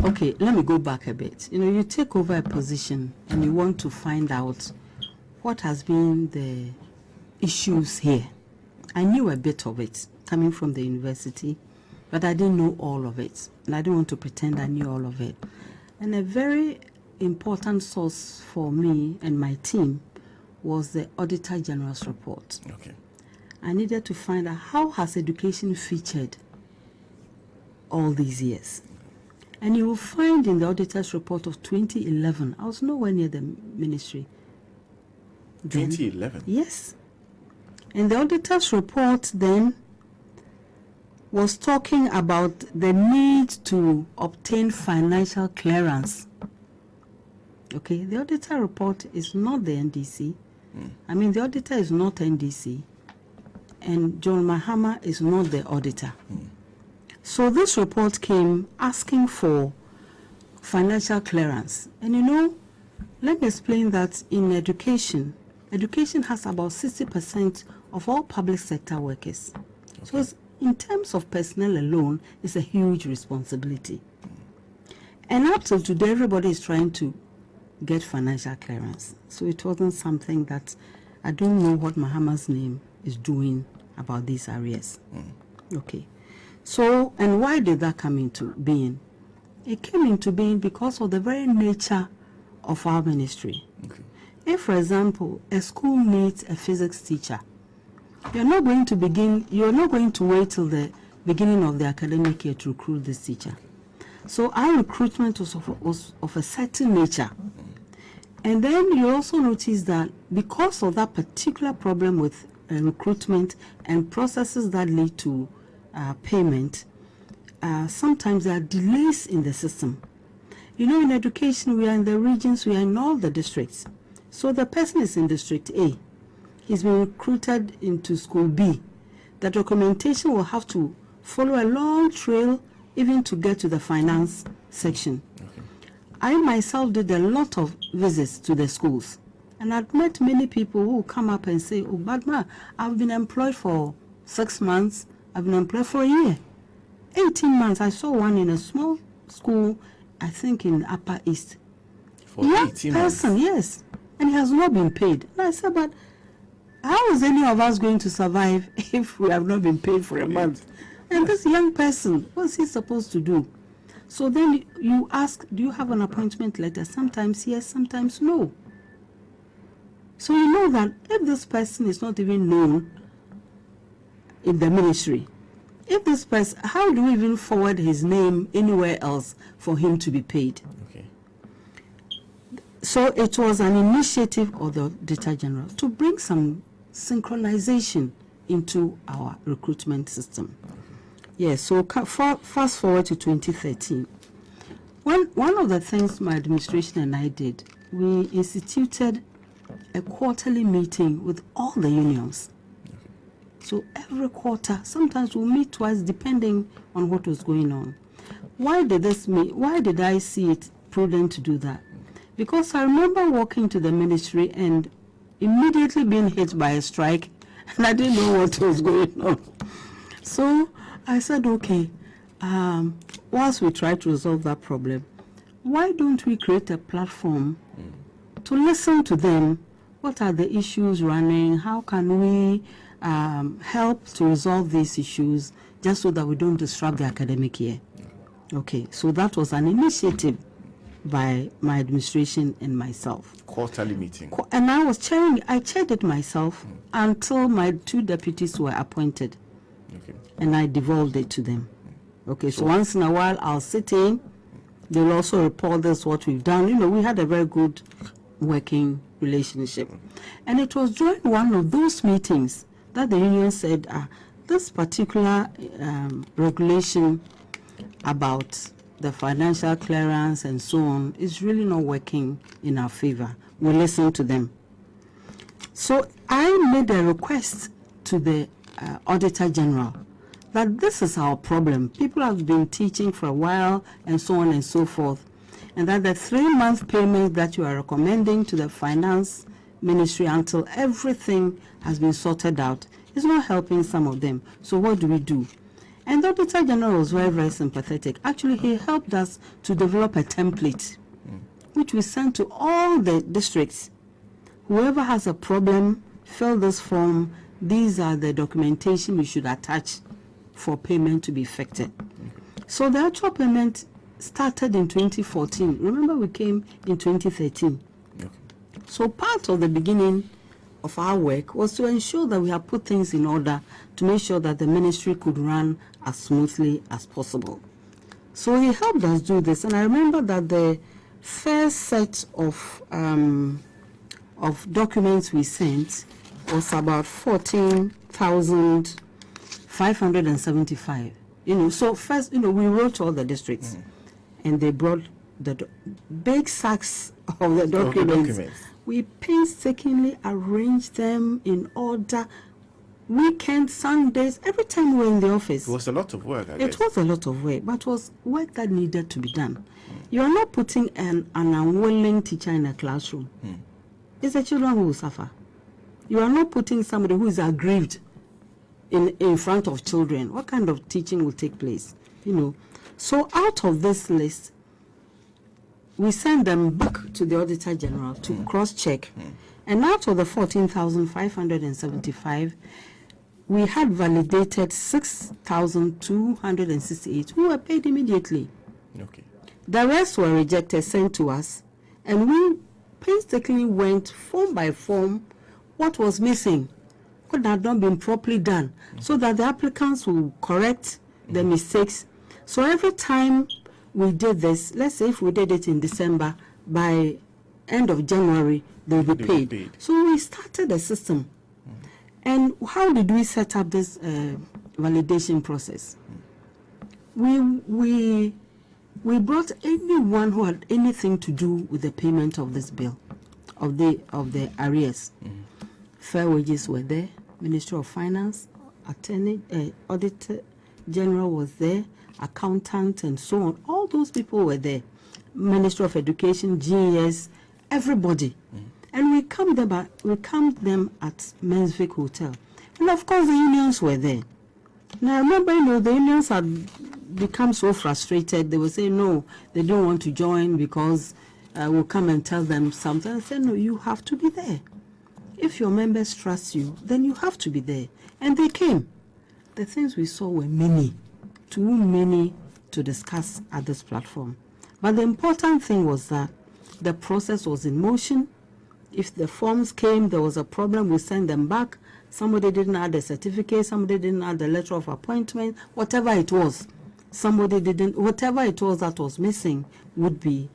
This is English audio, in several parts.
Okay, let me go back a bit. You take over a position and you want to find out what has been the issues here. I knew a bit of it coming from the university, but I didn't know all of it. And I didn't want to pretend I knew all of it. And a very important source for me and my team was the Auditor General's report. Okay. I needed to find out how has education featured all these years. And you will find in the auditor's report of 2011, I was nowhere near the ministry. 2011? Yes. And the auditor's report then was talking about the need to obtain financial clearance. Okay, the auditor report is not the NDC. I mean, the auditor is not NDC. And John Mahama is not the auditor. So this report came asking for financial clearance. And let me explain that in education has about 60% of all public sector workers. Okay. So in terms of personnel alone, it's a huge responsibility. And up till today, everybody is trying to get financial clearance. So it wasn't something that I don't know what Mahama's name is doing about these arrears. Okay. So, and why did that come into being? It came into being because of the very nature of our ministry. Okay. If, for example, a school needs a physics teacher, you're not going to wait till the beginning of the academic year to recruit this teacher. So our recruitment was of a certain nature. And then you also notice that because of that particular problem with recruitment and processes that lead to payment, sometimes there are delays in the system. In education, we are in the regions, we are in all the districts. So the person is in district A. He's been recruited into school B. The documentation will have to follow a long trail even to get to the finance section. Okay. I myself did a lot of visits to the schools. And I've met many people who come up and say, oh, Badma, I've been employed for 6 months. I've been employed for a year. 18 months. I saw one in a small school, I think in Upper East. For 18 months? Yes. And he has not been paid. And I said, but how is any of us going to survive if we have not been paid for a month? And this young person, what's he supposed to do? So then you ask, do you have an appointment letter? Sometimes yes, sometimes no. So you know that if this person is not even known in the ministry, if this person, how do we even forward his name anywhere else for him to be paid? Okay. So it was an initiative of the Auditor General to bring some synchronization into our recruitment system. Yes, so fast forward to 2013. One of the things my administration and I did, we instituted a quarterly meeting with all the unions. So every quarter, sometimes we'll meet twice depending on what was going on. Why did I see it prudent to do that? Because I remember walking to the ministry and immediately being hit by a strike, and I didn't know what was going on. So I said, okay, whilst we try to resolve that problem, why don't we create a platform to listen to them? What are the issues running? How can we help to resolve these issues just so that we don't disrupt the academic year? Okay, so that was an initiative by my administration and myself. Quarterly meeting. And I chaired it myself until my 2 deputies were appointed. Okay. And I devolved it to them. Okay, so once in a while I'll sit in. They'll also report this, what we've done. We had a very good working relationship. And it was during one of those meetings that the union said, this particular regulation about the financial clearance and so on is really not working in our favor. We listened to them. So I made a request to the Auditor General that this is our problem. People have been teaching for a while and so on and so forth. And that the 3-month payment that you are recommending to the finance ministry until everything has been sorted out is not helping some of them. So what do we do? And the Auditor General was very, very sympathetic. Actually, he helped us to develop a template, which we sent to all the districts. Whoever has a problem, fill this form. These are the documentation we should attach for payment to be effected. So the actual payment started in 2014. Remember, we came in 2013. Okay. So part of the beginning of our work was to ensure that we have put things in order to make sure that the ministry could run as smoothly as possible. So he helped us do this, and I remember that the first set of documents we sent was about 14,575. So first, we wrote to all the districts, and they brought the big sacks of the documents. We painstakingly arranged them in order. Weekends, Sundays, every time we were in the office. It was a lot of work, I guess. It was a lot of work, but it was work that needed to be done. You are not putting an unwilling teacher in a classroom. It's the children who will suffer. You are not putting somebody who is aggrieved in front of children. What kind of teaching will take place? So out of this list, we send them back to the Auditor General to cross-check. And out of the 14,575, we had validated 6,268 who were paid immediately. Okay. The rest were rejected, sent to us, and we painstakingly went form by form what was missing, what had not been properly done, so that the applicants will correct the mistakes. So every time we did this, let's say if we did it in December, by end of January, they will be paid. So we started a system. And how did we set up this validation process? We brought anyone who had anything to do with the payment of this bill, of the arrears. Fair Wages were there, Ministry of Finance, Attorney, Auditor General was there, accountant, and so on. All those people were there. Ministry of Education, GES, everybody. And we camped them at Mensvik Hotel. And of course, the unions were there. And I remember, the unions had become so frustrated. They would say, no, they don't want to join because we'll come and tell them something. I said, no, you have to be there. If your members trust you, then you have to be there. And they came. The things we saw were many, too many to discuss at this platform. But the important thing was that the process was in motion. If the forms came, there was a problem, we sent them back. Somebody didn't add a certificate, somebody didn't add a letter of appointment, whatever it was. Whatever it was that was missing would be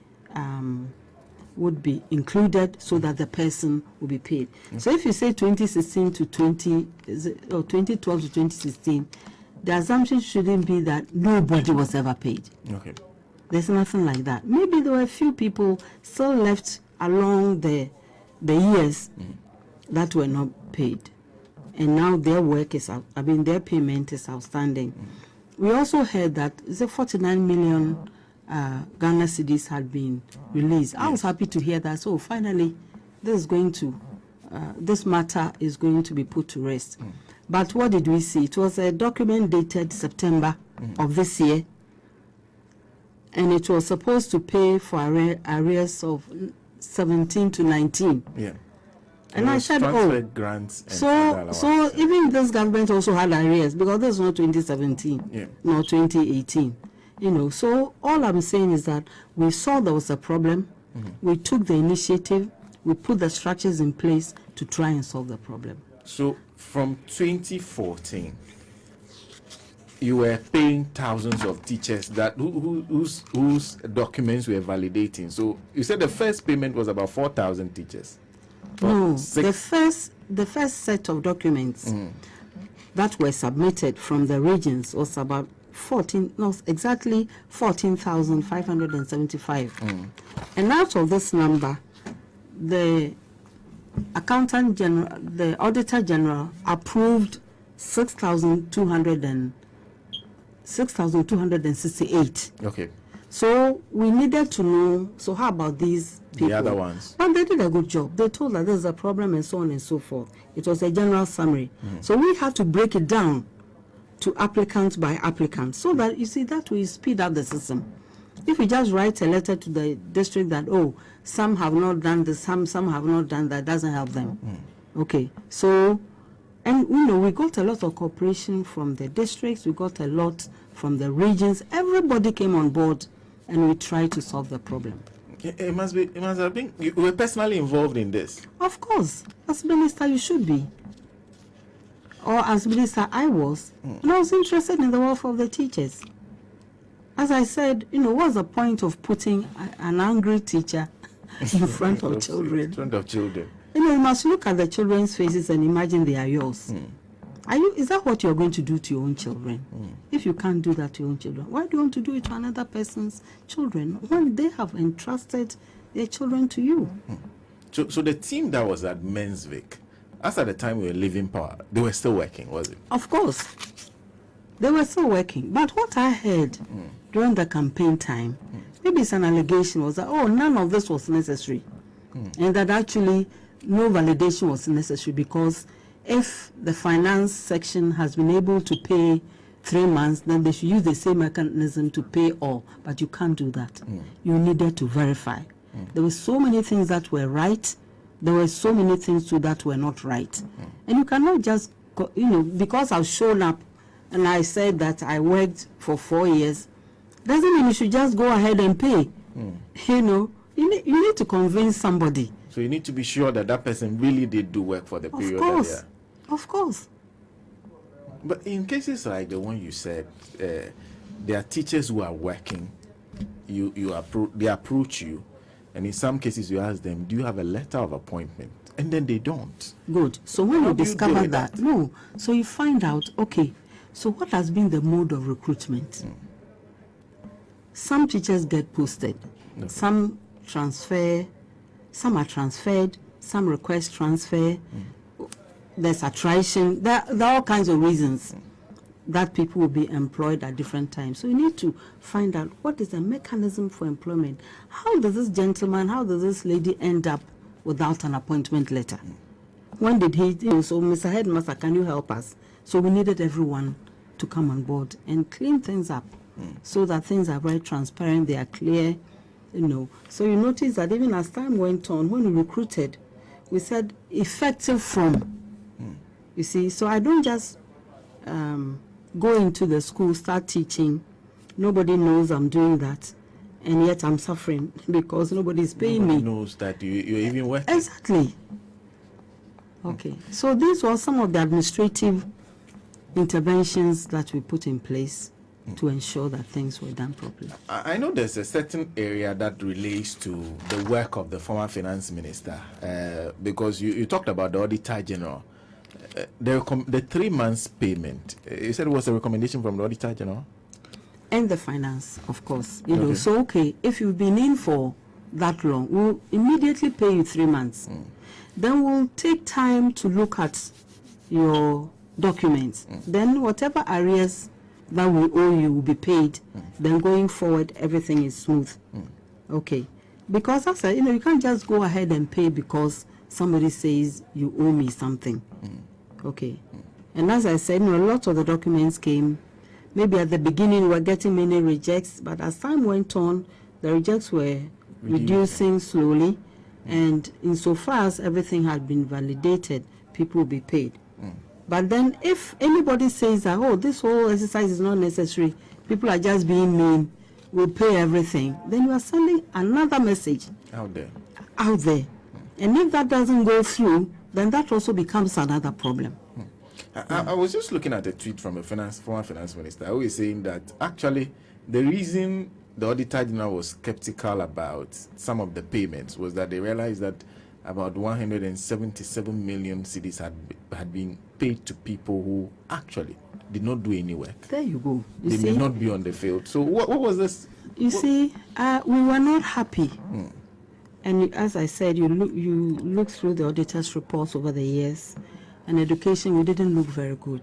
included so that the person would be paid. So if you say 2016 to 2012 to 2016, the assumption shouldn't be that nobody was ever paid. Okay. There's nothing like that. Maybe there were a few people still left along the years that were not paid. And now their work is out. Their payment is outstanding. We also heard that 49 million Ghana cedis had been released. I was happy to hear that. So finally, this matter is going to be put to rest. But what did we see? It was a document dated September of this year, and it was supposed to pay for arrears of 17 to 19. Yeah. And I said, grants and so even this government also had arrears, because this is not 2017, nor 2018. So all I'm saying is that we saw there was a problem, we took the initiative, we put the structures in place to try and solve the problem. So from 2014, you were paying thousands of teachers that whose documents were validating. So you said the first payment was about 4,000 teachers. No, the first set of documents that were submitted from the regions was about 14,575. And out of this number, the Accountant General, the Auditor General approved 6,268. Okay. So we needed to know, so how about these people? The other ones. But they did a good job. They told us there's a problem and so on and so forth. It was a general summary. So we had to break it down to applicant by applicant, so that, you see, that will speed up the system. If we just write a letter to the district that, oh, some have not done this, some have not done that, doesn't help them. Okay, so, and we got a lot of cooperation from the districts, we got a lot from the regions. Everybody came on board, and we tried to solve the problem. It must have been, you were personally involved in this. Of course, as minister, you should be. Or as minister, I was. And I was interested in the welfare of the teachers. As I said, what's the point of putting an angry teacher in front of children? In front of children. You must look at the children's faces and imagine they are yours. Is that what you're going to do to your own children? If you can't do that to your own children, why do you want to do it to another person's children when they have entrusted their children to you? So the team that was at Mensvik, as at the time we were leaving power, they were still working, was it? Of course. They were still working. But what I heard during the campaign time, maybe it's an allegation, was that, oh, none of this was necessary. And that actually no validation was necessary, because if the finance section has been able to pay 3 months, then they should use the same mechanism to pay all. But you can't do that. You needed to verify. There were so many things that were right. There were so many things too that were not right. And you cannot just, because I've shown up and I said that I worked for 4 years, doesn't mean you should just go ahead and pay. You need to convince somebody. So you need to be sure that that person really did do work for the period. Of course. Of course. But in cases like the one you said, there are teachers who are working, they approach you, and in some cases you ask them, do you have a letter of appointment? And then they don't. Good. So when you discover that, so you find out, okay, so what has been the mode of recruitment? Some teachers get posted, some transfer, some are transferred, some request transfer, there's attrition, there are all kinds of reasons that people will be employed at different times. So you need to find out what is the mechanism for employment. How does this gentleman, how does this lady end up without an appointment letter? When did he, so Mr. Headmaster, can you help us? So we needed everyone to come on board and clean things up so that things are very transparent, they are clear, So you notice that even as time went on, when we recruited, we said effective from. You see, so I don't just go into the school, start teaching. Nobody knows I'm doing that, and yet I'm suffering because nobody's paying me. Nobody knows that you're even working. Exactly. Okay, so these were some of the administrative interventions that we put in place to ensure that things were done properly. I know there's a certain area that relates to the work of the former finance minister, because you talked about the Auditor General. The 3 months payment, you said it was a recommendation from the Auditor General? And the finance, of course. So, if you've been in for that long, we'll immediately pay you 3 months. Then we'll take time to look at your documents. Then whatever arrears that we owe you will be paid. Then going forward, everything is smooth. Okay. Because as I said, you can't just go ahead and pay because somebody says you owe me something. Okay. And as I said, a lot of the documents came. Maybe at the beginning we were getting many rejects, but as time went on, the rejects were reducing slowly. And insofar as everything had been validated, people will be paid. But then if anybody says that, oh, this whole exercise is not necessary, people are just being mean, we'll pay everything, then you are sending another message out there. And if that doesn't go through, then that also becomes another problem. I was just looking at a tweet from a former finance minister who is saying that actually the reason the Auditor General was skeptical about some of the payments was that they realized that about 177 million cedis had been paid to people who actually did not do any work. There you go. They may not be on the field. So what was this? We were not happy. And as I said, you look through the auditor's reports over the years, and education, we didn't look very good.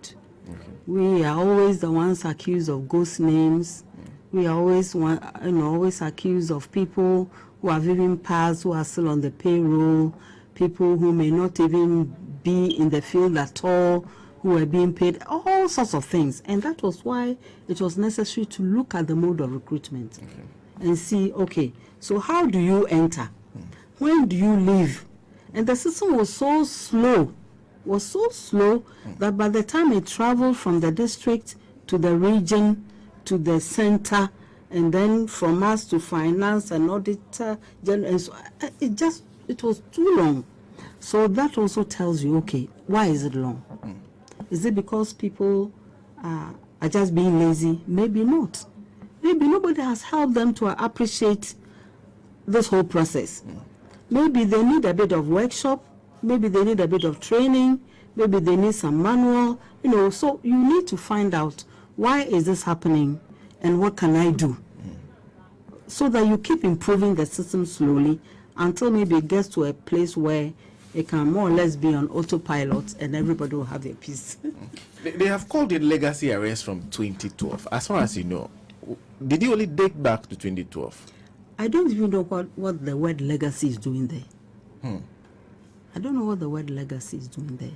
We are always the ones accused of ghost names. We are always always accused of people who have even passed, who are still on the payroll, people who may not even be in the field at all, who were being paid, all sorts of things. And that was why it was necessary to look at the mode of recruitment and see, okay, so how do you enter? When do you leave? And the system was so slow, that by the time it traveled from the district to the region to the center, and then from us to finance and auditor, and so it was too long. So that also tells you, okay, why is it long? Is it because people are just being lazy? Maybe not. Maybe nobody has helped them to appreciate this whole process. Maybe they need a bit of workshop, maybe they need a bit of training, maybe they need some manual, so you need to find out, why is this happening and what can I do? So that you keep improving the system slowly until maybe it gets to a place where it can more or less be on autopilot and everybody will have their peace. They have called it legacy arrears from 2012. As far as you know, did it only date back to 2012? I don't even know what the word legacy is doing there. I don't know what the word legacy is doing there.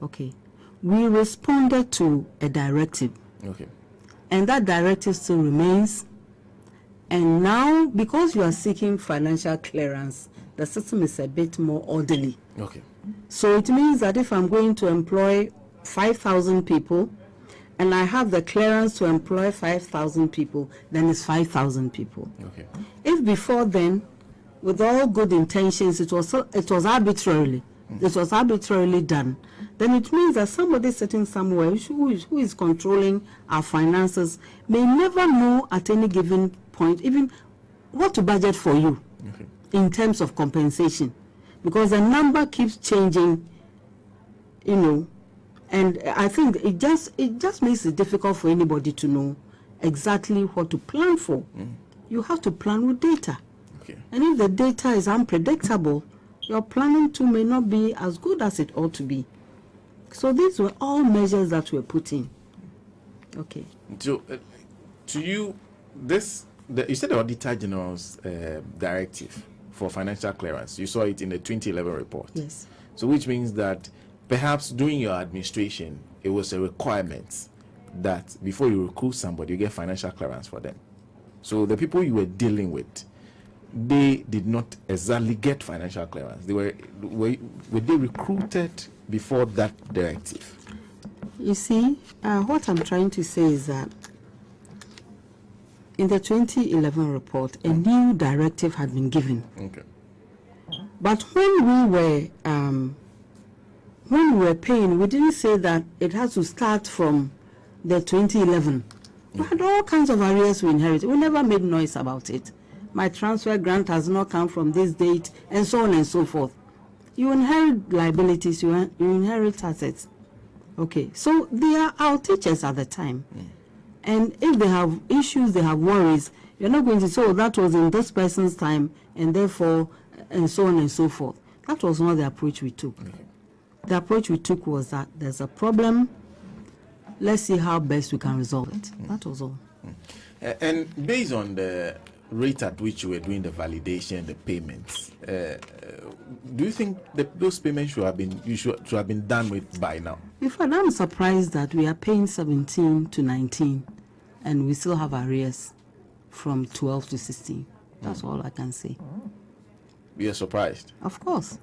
Okay. We responded to a directive. Okay. And that directive still remains. And now, because you are seeking financial clearance, the system is a bit more orderly. Okay. So it means that if I'm going to employ 5,000 people, and I have the clearance to employ 5,000 people, then it's 5,000 people. Okay. If before then, with all good intentions, it was arbitrarily, it was arbitrarily done, then it means that somebody sitting somewhere who is controlling our finances may never know at any given point even what to budget for you in terms of compensation, because the number keeps changing, and I think it just makes it difficult for anybody to know exactly what to plan for. You have to plan with data. Okay. And if the data is unpredictable, your planning too may not be as good as it ought to be. So these were all measures that were put in. Okay. So, to you, you said the Auditor General's directive for financial clearance. You saw it in the 2011 report. Yes. So, which means that perhaps during your administration, it was a requirement that before you recruit somebody, you get financial clearance for them. So the people you were dealing with, they did not exactly get financial clearance. Were they recruited before that directive? You see, what I'm trying to say is that in the 2011 report, a new directive had been given. Okay. But when we were paying, we didn't say that it has to start from the 2011. We had all kinds of arrears we inherited. We never made noise about it. My transfer grant has not come from this date, and so on and so forth. You inherit liabilities, you inherit assets. Okay, so they are our teachers at the time. And if they have issues, they have worries, you're not going to say, oh, that was in this person's time, and therefore, and so on and so forth. That was not the approach we took. The approach we took was that there's a problem, let's see how best we can resolve it. That was all. And based on the rate at which you were doing the validation, the payments, do you think that those payments should have been done with by now? In fact, I'm surprised that we are paying 17 to 19 and we still have arrears from 12 to 16. That's all I can say. You're surprised? Of course.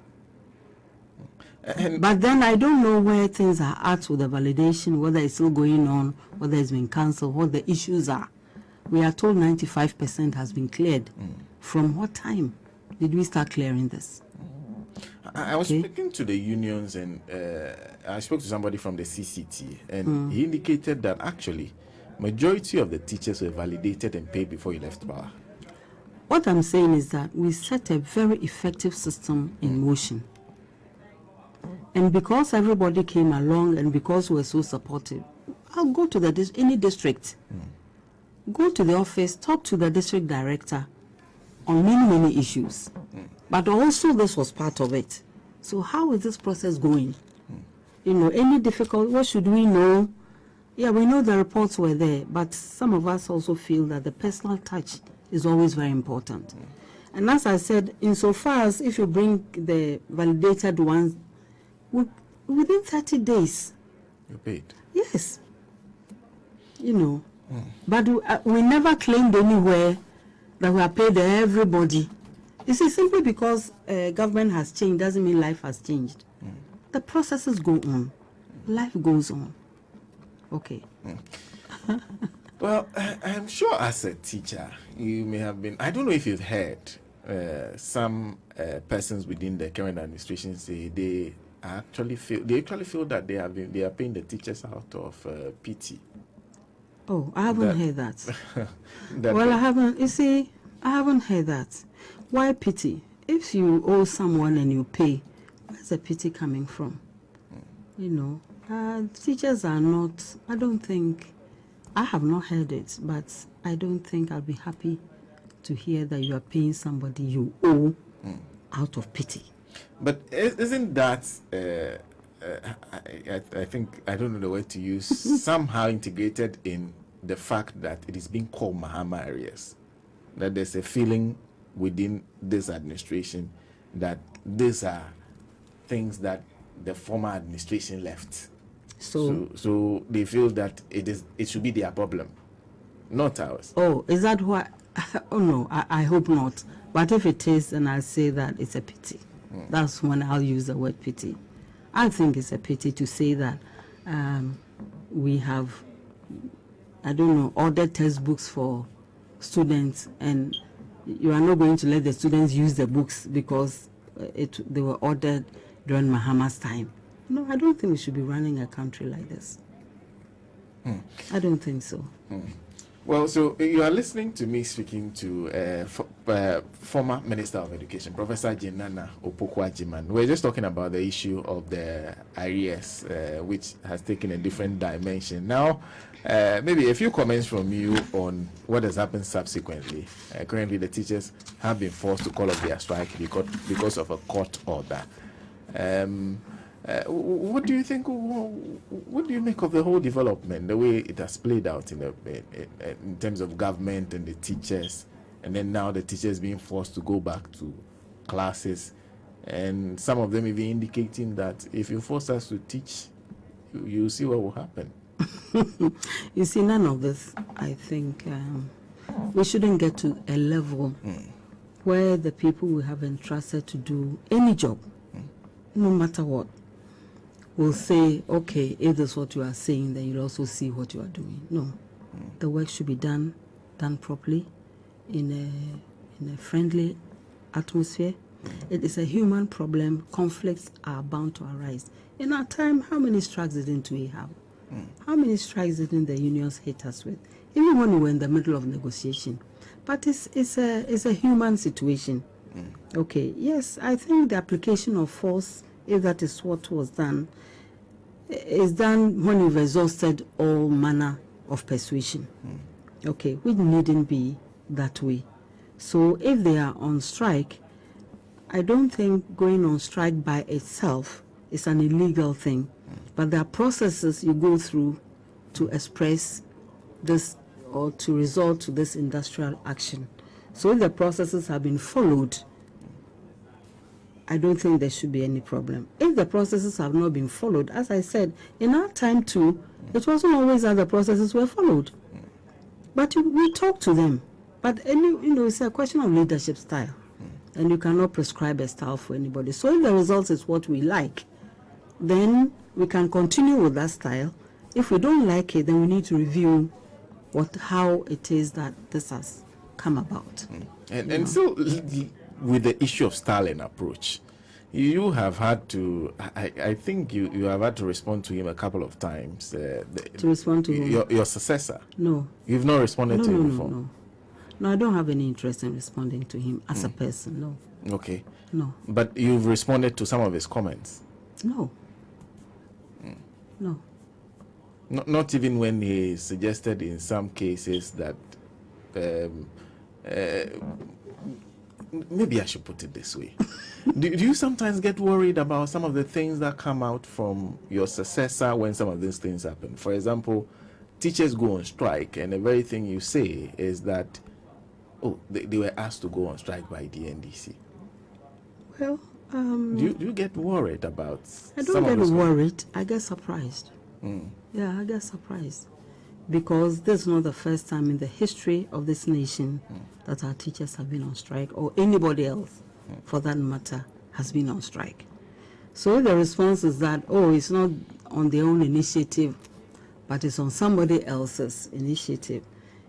But then I don't know where things are at with the validation, whether it's still going on, whether it's been cancelled, what the issues are. We are told 95% has been cleared. From what time did we start clearing this? I was speaking to the unions, and I spoke to somebody from the CCT, and he indicated that actually majority of the teachers were validated and paid before you left power. What I'm saying is that we set a very effective system in motion. And because everybody came along and because we were so supportive, I'll go to any district, go to the office, talk to the district director on many issues. But also this was part of it. So how is this process going? Any difficult, what should we know? Yeah, we know the reports were there, but some of us also feel that the personal touch is always very important. And as I said, insofar as if you bring the validated ones, within 30 days. You paid. Yes. But we never claimed anywhere that we are paid everybody. You see, simply because government has changed doesn't mean life has changed. The processes go on. Life goes on. Okay. Well, I'm sure as a teacher, you may have been, I don't know if you've heard some persons within the current administration say they actually feel that they are paying the teachers out of pity. Oh, I haven't heard that. That Well, I haven't. You see, I haven't heard that. Why pity? If you owe someone and you pay, where's the pity coming from? Teachers are not, I have not heard it, but I don't think I'll be happy to hear that you are paying somebody you owe out of pity. But isn't that, I think, I don't know the word to use, somehow integrated in the fact that it is being called Mahama arrears? That there's a feeling within this administration that these are things that the former administration left. So they feel that it should be their problem, not ours. Oh, is that why? Oh no, I hope not. But if it is, then I'll say that it's a pity. That's when I'll use the word pity. I think it's a pity to say that we have, ordered textbooks for students, and you are not going to let the students use the books because they were ordered during Mahama's time. No, I don't think we should be running a country like this. I don't think so. Well, so you are listening to me speaking to former Minister of Education, Professor Jenana Opoku Agyeman. We're just talking about the issue of the arrears, which has taken a different dimension. Now, maybe a few comments from you on what has happened subsequently. Currently, the teachers have been forced to call off their strike because of a court order. What do you think? What do you make of the whole development, the way it has played out in terms of government and the teachers, and then now the teachers being forced to go back to classes, and some of them even indicating that if you force us to teach, you see what will happen? You see, none of this, I think, we shouldn't get to a level where the people we have entrusted to do any job, no matter what, will say, okay, if that's what you are saying, then you'll also see what you are doing. No. The work should be done properly in a friendly atmosphere. It is a human problem. Conflicts are bound to arise. In our time, how many strikes didn't we have? How many strikes didn't the unions hit us with? Even when we were in the middle of negotiation. But it's a human situation. Okay, yes, I think the application of force, if that is what was done, is done when you've exhausted all manner of persuasion. Okay, which needn't be that way. So if they are on strike, I don't think going on strike by itself is an illegal thing. But there are processes you go through to express this or to resort to this industrial action. So if the processes have been followed, I don't think there should be any problem. If the processes have not been followed, as I said, in our time too, it wasn't always that the processes were followed. But we talk to them. But it's a question of leadership style. And you cannot prescribe a style for anybody. So if the result is what we like, then we can continue with that style. If we don't like it, then we need to review how it is that this has come about. And so with the issue of style and approach, you have had to, I think you have had to respond to him a couple of times. To respond to your successor? No. You've not responded to him before? No, I don't have any interest in responding to him as a person, no. Okay. No. But you've responded to some of his comments? No. No. Not even when he suggested in some cases that maybe I should put it this way. do you sometimes get worried about some of the things that come out from your successor when some of these things happen? For example, teachers go on strike, and the very thing you say is that, they were asked to go on strike by the NDC. Well, Do you get worried about? I don't get worried. I get surprised. Yeah, I get surprised. Because this is not the first time in the history of this nation that our teachers have been on strike, or anybody else, for that matter, has been on strike. So the response is that, oh, it's not on their own initiative, but it's on somebody else's initiative.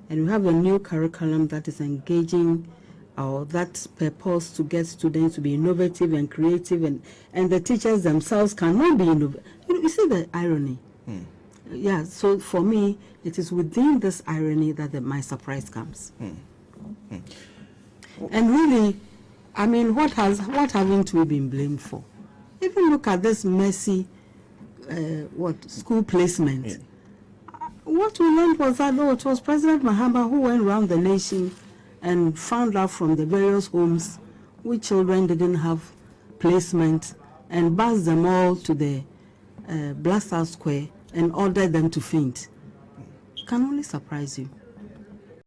And we have a new curriculum that is engaging, or that purpose to get students to be innovative and creative, and the teachers themselves cannot be innovative. You see the irony? Yeah, so for me, it is within this irony that my surprise comes. And really, I mean, what haven't we been blamed for? Even look at this messy, school placement. Yeah. What we learned was that, it was President Mahama who went around the nation and found out from the various homes which children didn't have placement, and bussed them all to the Blast House Square and ordered them to faint. Can only surprise you.